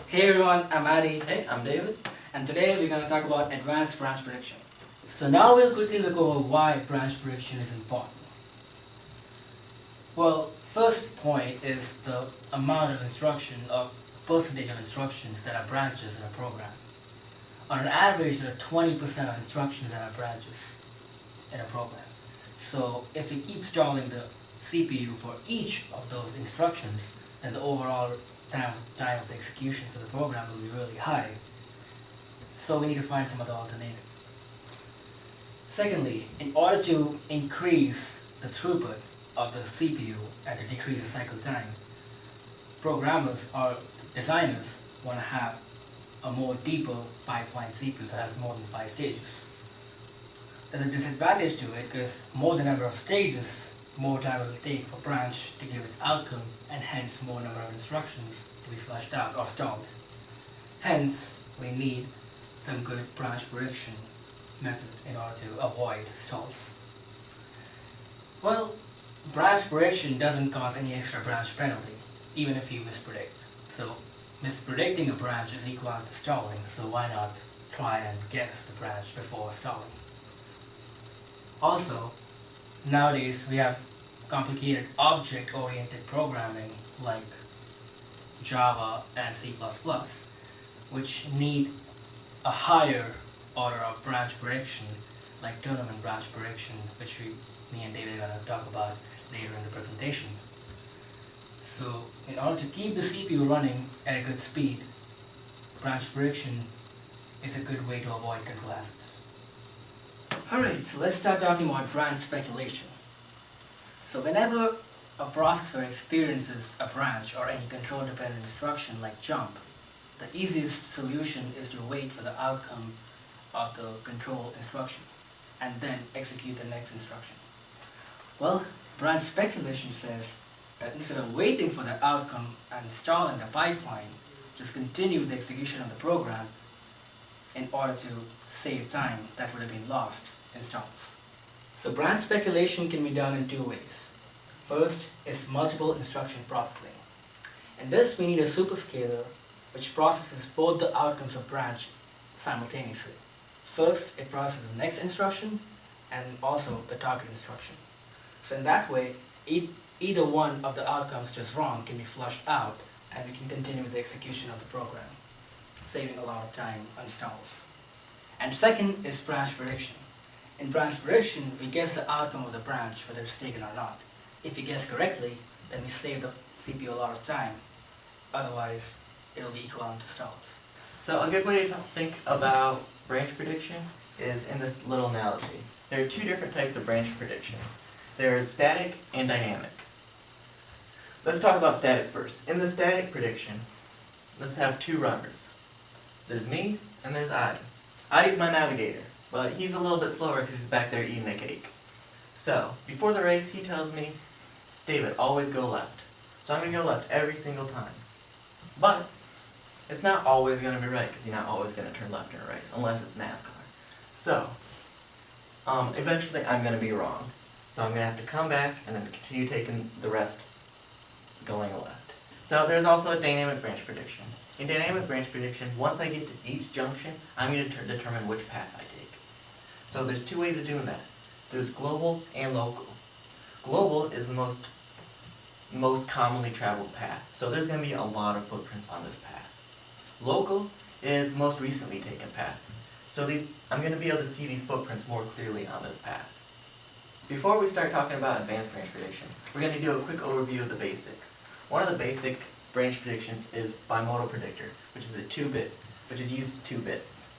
Hey everyone, I'm Adi, Hey, I'm David. and today we're going to talk about advanced branch prediction. So now we'll quickly look over why branch prediction is important. Well, first point is the amount of instruction or percentage of instructions that are branches in a program. On an average, there are 20% of instructions that are branches in a program. So if we keep stalling the CPU for each of those instructions, then the overall time of the execution for the program will be really high. So we need to find some other alternative. Secondly, in order to increase the throughput of the CPU and to decrease the cycle time, programmers or designers want to have a more deeper pipeline CPU that has more than 5 stages. There's a disadvantage to it because more the number of stages, more time it will take for branch to give its outcome, and hence more number of instructions to be flushed out or stalled. Hence, we need some good branch prediction method in order to avoid stalls. Well, branch prediction doesn't cause any extra branch penalty, even if you mispredict. So, mispredicting a branch is equivalent to stalling, so why not try and guess the branch before stalling? Also, nowadays we have complicated object-oriented programming like Java and C++, which need a higher order of branch prediction, like tournament branch prediction, which me and David are going to talk about later in the presentation. So, in order to keep the CPU running at a good speed, branch prediction is a good way to avoid control hazards. Alright, so let's start talking about branch speculation. So whenever a processor experiences a branch or any control-dependent instruction like jump, the easiest solution is to wait for the outcome of the control instruction and then execute the next instruction. Well, branch speculation says that instead of waiting for the outcome and stalling the pipeline, just continue the execution of the program in order to save time that would have been lost in stalls. So branch speculation can be done in two ways. First is multiple instruction processing. In this we need a superscaler which processes both the outcomes of branch simultaneously. First it processes the next instruction and also the target instruction. So in that way, either one of the outcomes just wrong can be flushed out and we can continue the execution of the program, saving a lot of time on stalls. And second is branch prediction. In branch prediction, we guess the outcome of the branch, whether it's taken or not. If we guess correctly, then we save the CPU a lot of time. Otherwise, it'll be equivalent to stalls. So a good way to think about branch prediction is in this little analogy. There are two different types of branch predictions. There is static and dynamic. Let's talk about static first. In the static prediction, let's have two runners. There's me and there's Adi. Adi's my navigator, but he's a little bit slower because he's back there eating a cake. So, before the race, he tells me, David, always go left. So I'm going to go left every single time. But it's not always going to be right because you're not always going to turn left in a race, unless it's NASCAR. So, eventually I'm going to be wrong. So I'm going to have to come back and then continue taking the rest going left. So there's also a dynamic branch prediction. In dynamic branch prediction, once I get to each junction, I'm going to determine which path I take. So there's two ways of doing that. There's global and local. Global is the most commonly traveled path. So there's going to be a lot of footprints on this path. Local is the most recently taken path. So I'm going to be able to see these footprints more clearly on this path. Before we start talking about advanced branch prediction, we're going to do a quick overview of the basics. One of the basic branch predictions is bimodal predictor, which is a 2-bit, which is used 2 bits.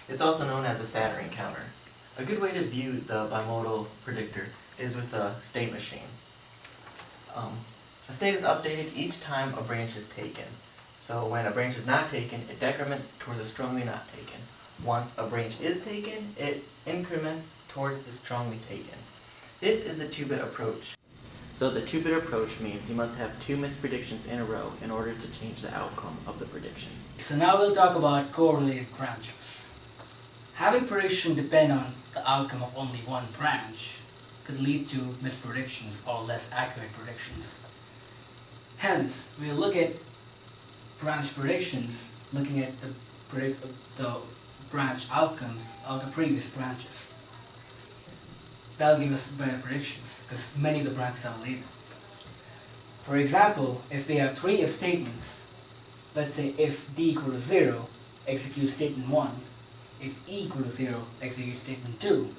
It's also known as a Saturn counter. A good way to view the bimodal predictor is with the state machine. A state is updated each time a branch is taken. So when a branch is not taken, it decrements towards a strongly not taken. Once a branch is taken, it increments towards the strongly taken. This is the 2-bit approach. So the 2-bit approach means you must have 2 mispredictions in a row in order to change the outcome of the prediction. So now we'll talk about correlated branches. Having prediction depend on the outcome of only one branch could lead to mispredictions or less accurate predictions. Hence, we'll look at branch predictions looking at the branch outcomes of the previous branches. That'll give us better predictions because many of the branches are related. For example, if we have three if statements, let's say if d equal to 0, execute statement 1, if e equal to 0, execute statement 2,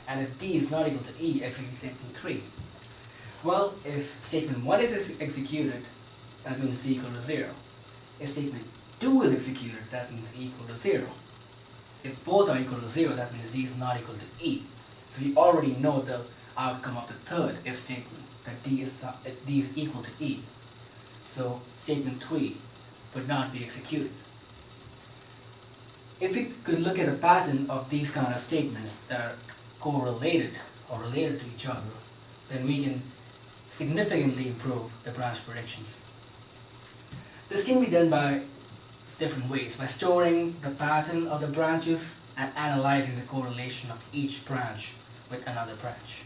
and if d is not equal to e, execute statement 3. Well, if statement 1 is executed, that means d equal to 0. If statement 2 is executed, that means e equal to 0. If both are equal to 0, that means d is not equal to e. So we already know the outcome of the third if statement, that d is equal to e. So statement 3 would not be executed. If we could look at a pattern of these kind of statements that are correlated or related to each other, then we can significantly improve the branch predictions. This can be done by different ways, by storing the pattern of the branches and analyzing the correlation of each branch with another branch.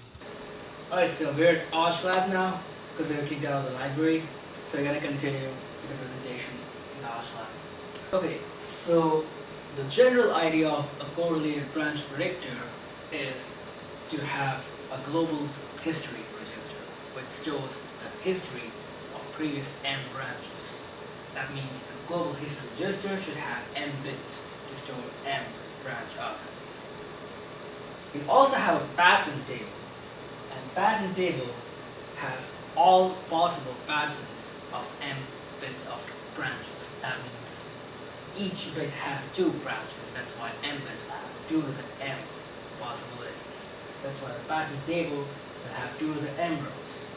Alright, so we're at Arch Lab now because we were kicked out of the library, so we're going to continue with the presentation in the Arch Lab. Okay, so the general idea of a correlated branch predictor is to have a global history register which stores the history of previous m branches. That means the global history register should have m bits to store m branch outcomes. We also have a pattern table, and pattern table has all possible patterns of m bits of branches. That means each bit has 2 branches. That's why m bits will have 2 to the m possibilities. That's why the pattern table will have 2 to the m rows.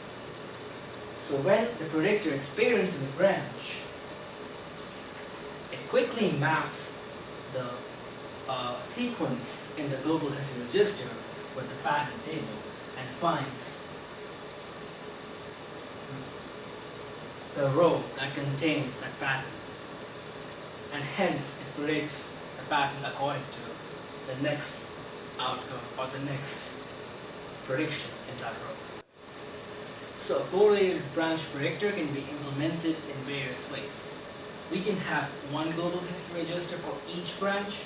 So when the predictor experiences a branch, it quickly maps the sequence in the global history register with the pattern table and finds the row that contains that pattern, and hence it predicts the pattern according to the next outcome or the next prediction in that row. So a correlated branch predictor can be implemented in various ways. We can have one global history register for each branch,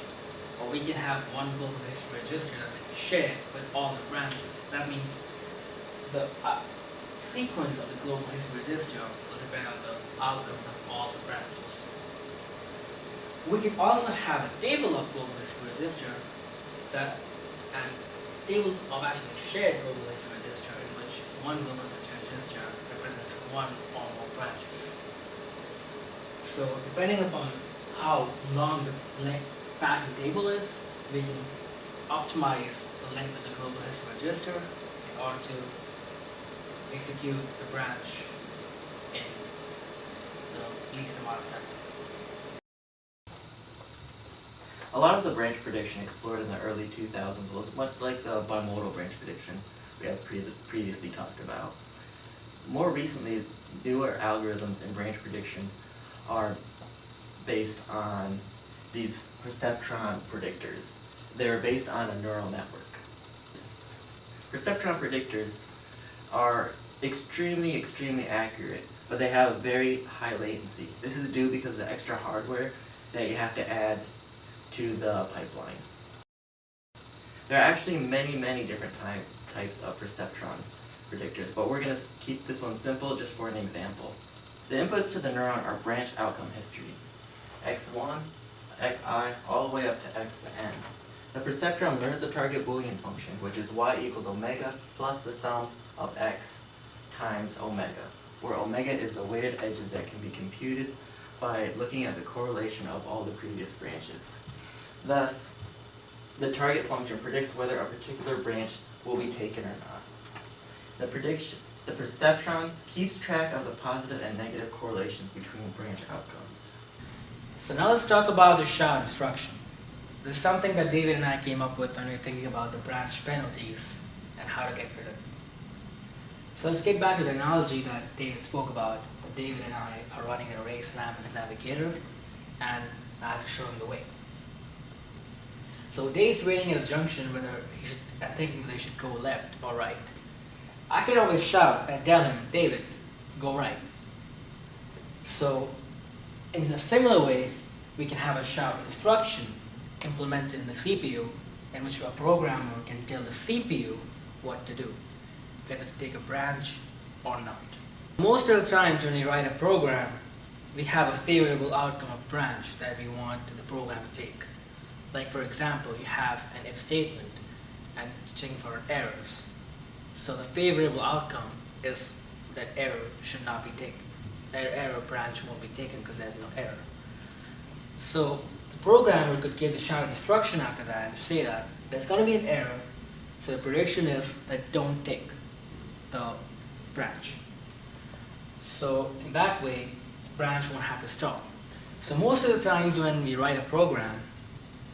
or we can have one global history register that's shared with all the branches. That means the sequence of the global history register will depend on the outcomes of all the branches. We can also have a table of global history register and table of actually shared global history register in which one global history register represents one or more branches. So depending upon how long the pattern table is, we can optimize the length of the global history register in order to execute the branch in the least amount of time. A lot of the branch prediction explored in the early 2000s was much like the bimodal branch prediction we had previously talked about. More recently, newer algorithms in branch prediction are based on these perceptron predictors. They're based on a neural network. Perceptron predictors are extremely accurate, but they have a very high latency. This is due because of the extra hardware that you have to add to the pipeline. There are actually many different types of perceptron predictors, but we're going to keep this one simple just for an example. The inputs to the neuron are branch outcome histories, x1, xi, all the way up to x to the n. The perceptron learns the target Boolean function, which is y equals omega plus the sum of x times omega, where omega is the weighted edges that can be computed by looking at the correlation of all the previous branches. Thus, the target function predicts whether a particular branch will be taken or not. The perceptrons keeps track of the positive and negative correlations between branch outcomes. So now let's talk about the SHOUT instruction. This is something that David and I came up with when we were thinking about the branch penalties and how to get rid of them. So let's get back to the analogy that David spoke about. That David and I are running a race and I'm his navigator and I have to show him the way. So Dave's waiting at a junction whether he should, and thinking whether he should go left or right. I can always shout and tell him, David, go right. So in a similar way, we can have a shout instruction implemented in the CPU in which a programmer can tell the CPU what to do, whether to take a branch or not. Most of the times when we write a program, we have a favorable outcome of branch that we want the program to take. Like for example, you have an if statement and checking for errors. So the favorable outcome is that error should not be taken. Error branch won't be taken because there's no error. So the programmer could give the shout instruction after that and say that there's going to be an error, so the prediction is that don't take the branch. So in that way, the branch won't have to stop. So most of the times when we write a program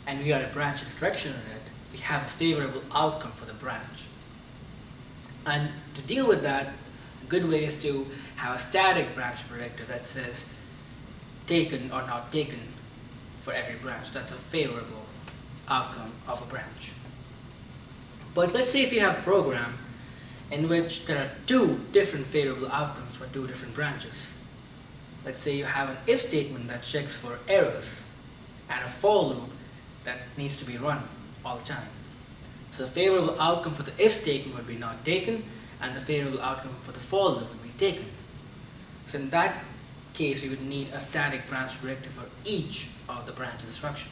and we write a branch instruction in it, we have a favorable outcome for the branch. And to deal with that, a good way is to have a static branch predictor that says taken or not taken for every branch. That's a favorable outcome of a branch. But let's say if you have a program in which there are two different favorable outcomes for two different branches. Let's say you have an if statement that checks for errors and a for loop that needs to be run all the time. So the favorable outcome for the if statement would be not taken, and the favorable outcome for the for loop would be taken. So in that case, you would need a static branch predictor for each of the branch instruction,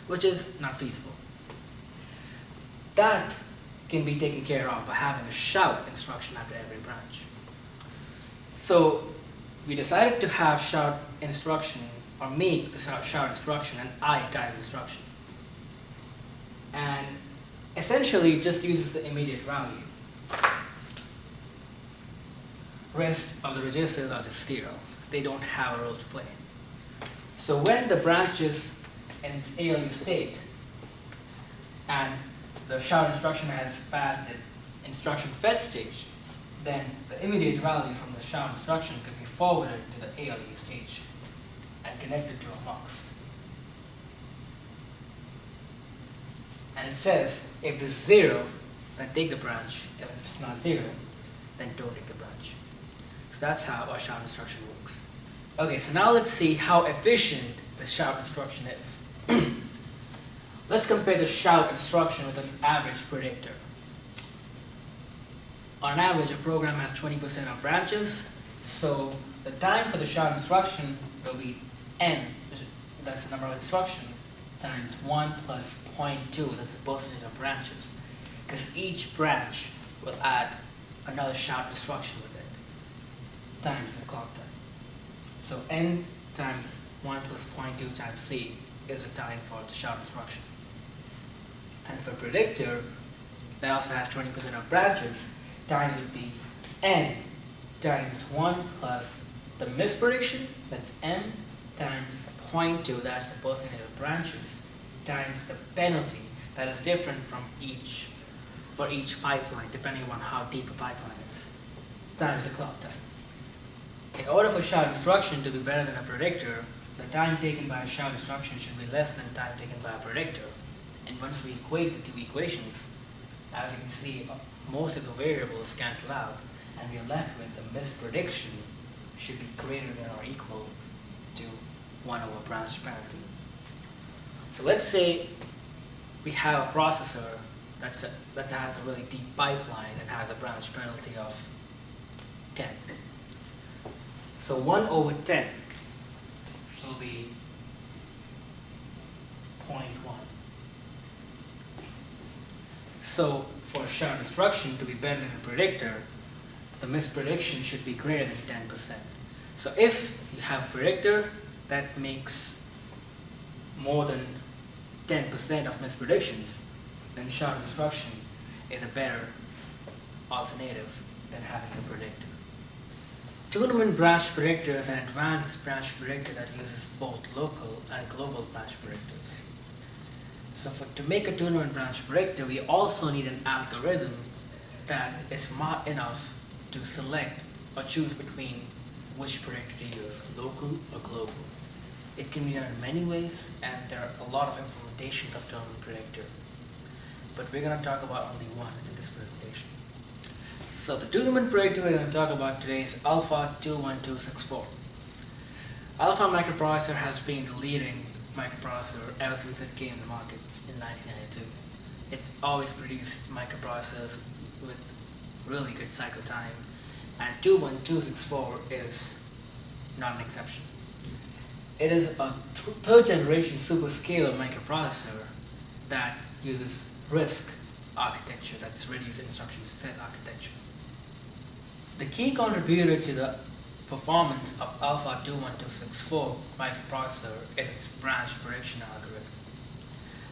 which is not feasible. That can be taken care of by having a shout instruction after every branch. So we decided to have shout instruction, or make the shout instruction an I-type instruction. And essentially it just uses the immediate value. Rest of the registers are just zeros. They don't have a role to play. So when the branch is in its ALU state and the shout instruction has passed the instruction fetch stage, then the immediate value from the shout instruction can be forwarded to the ALU stage and connected to a mux. And it says if this is 0, then take the branch. If it's not 0, then don't take the branch. So that's how a shout instruction works. Okay, so now let's see how efficient the shout instruction is. Let's compare the shout instruction with an average predictor. On average, a program has 20% of branches, so the time for the shout instruction will be n, that's the number of instruction, times 1 plus 0.2, that's the percentage of branches, because each branch will add another shout instruction with it, times the clock time. So n times 1 plus 0.2 times c is the time for the shout instruction. And for predictor, that also has 20% of branches, time would be n times 1 plus the misprediction, that's m, times 0.2, that's the percentage of branches, times the penalty, that is different from for each pipeline, depending on how deep a pipeline is, times the clock time. In order for shout instruction to be better than a predictor, the time taken by a shout instruction should be less than time taken by a predictor. And once we equate the two equations, as you can see, most of the variables cancel out, and we are left with the misprediction should be greater than or equal to 1 over branch penalty. So let's say we have a processor that has a really deep pipeline and has a branch penalty of 10. So 1 over 10 will be 0.1. So for shout instruction to be better than a predictor, the misprediction should be greater than 10%. So if you have a predictor that makes more than 10% of mispredictions, then shout instruction is a better alternative than having a predictor. Tournament branch predictor is an advanced branch predictor that uses both local and global branch predictors. So to make a tournament branch predictor, we also need an algorithm that is smart enough to select or choose between which predictor to use, local or global. It can be done in many ways, and there are a lot of implementations of tournament predictor. But we're going to talk about only one in this presentation. So the tournament predictor we're going to talk about today is Alpha 21264. Alpha microprocessor has been the leading microprocessor ever since it came to market in 1992. It's always produced microprocessors with really good cycle time, and 21264 is not an exception. It is a third generation superscalar microprocessor that uses RISC architecture, that's reduced instruction set architecture. The key contributor to the performance of Alpha 21264 microprocessor is its branch prediction algorithm.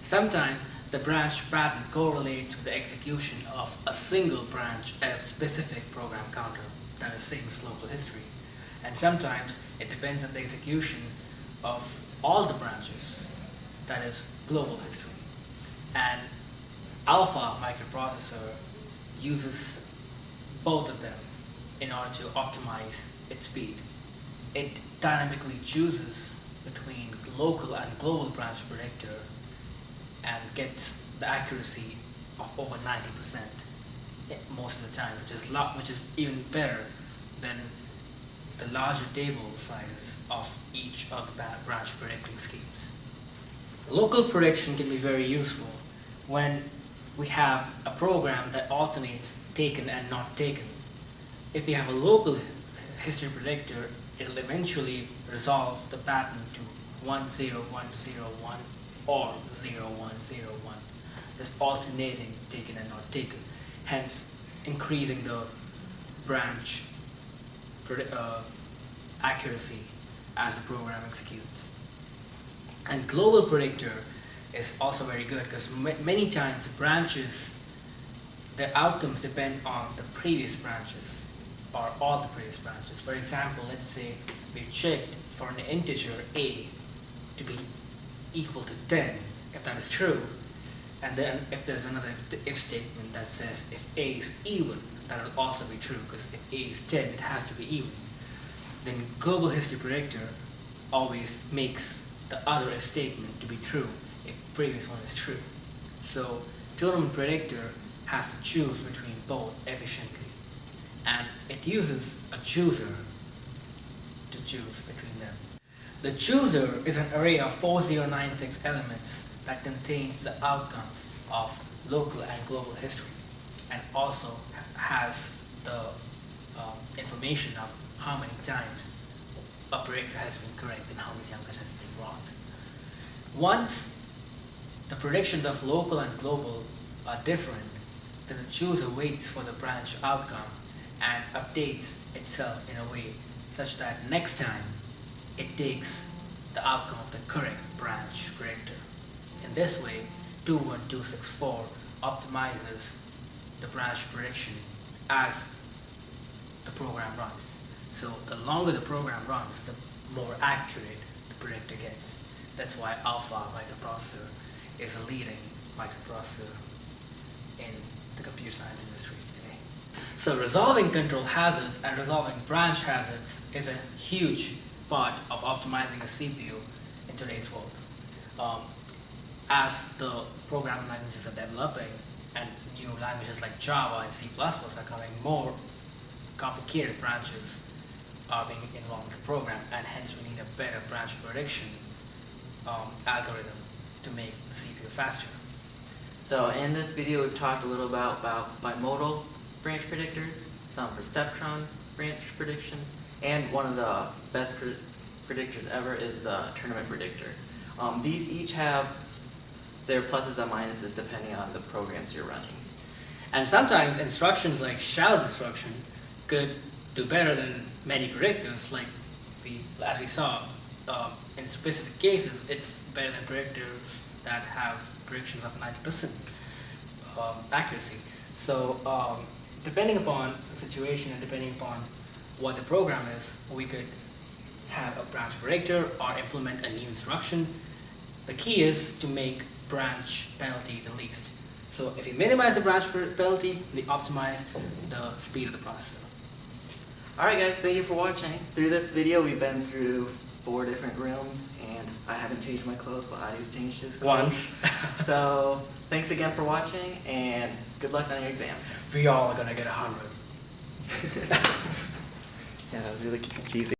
Sometimes the branch pattern correlates with the execution of a single branch at a specific program counter, that is same as local history, and sometimes it depends on the execution of all the branches, that is global history. And Alpha microprocessor uses both of them in order to optimize its speed. It dynamically chooses between local and global branch predictor and gets the accuracy of over 90% most of the time, which is even better than the larger table sizes of each of the branch predicting schemes. Local prediction can be very useful when we have a program that alternates taken and not taken. If we have a local history predictor, it'll eventually resolve the pattern to 10101 or 0101, just alternating taken and not taken, hence increasing the branch accuracy as the program executes. And global predictor is also very good because many times the branches, their outcomes depend on the previous branches or all the previous branches. For example, let's say we checked for an integer a to be equal to 10, if that is true, and then if there's another if statement that says if a is even, that will also be true, because if a is 10, it has to be even. Then global history predictor always makes the other if statement to be true if the previous one is true. So tournament predictor has to choose between both efficiently, and it uses a chooser to choose between them. The chooser is an array of 4096 elements that contains the outcomes of local and global history, and also has the information of how many times a predictor has been correct and how many times it has been wrong. Once the predictions of local and global are different, then the chooser waits for the branch outcome and updates itself in a way such that next time it takes the outcome of the correct branch predictor. In this way, 21264 optimizes the branch prediction as the program runs. So the longer the program runs, the more accurate the predictor gets. That's why Alpha microprocessor is a leading microprocessor in the computer science industry today. So resolving control hazards and resolving branch hazards is a huge part of optimizing a CPU in today's world. As the programming languages are developing and new languages like Java and C++ are coming, more complicated branches are being involved in the program, and hence we need a better branch prediction algorithm to make the CPU faster. So in this video we've talked a little about bimodal branch predictors, some perceptron branch predictions, and one of the best predictors ever is the tournament predictor. These each have their pluses and minuses depending on the programs you're running. And sometimes instructions like shout instruction could do better than many predictors, like as we saw. In specific cases, it's better than predictors that have predictions of 90% accuracy. So depending upon the situation and depending upon what the program is, we could have a branch predictor or implement a new instruction. The key is to make branch penalty the least. So if you minimize the branch penalty, we optimize the speed of the processor. Alright guys, thank you for watching. Through this video we've been through 4 different rooms, and I haven't changed my clothes, but Adi's changed his clothes. Once. So thanks again for watching, and good luck on your exams. We all are gonna get 100. Yeah, that was really cheesy.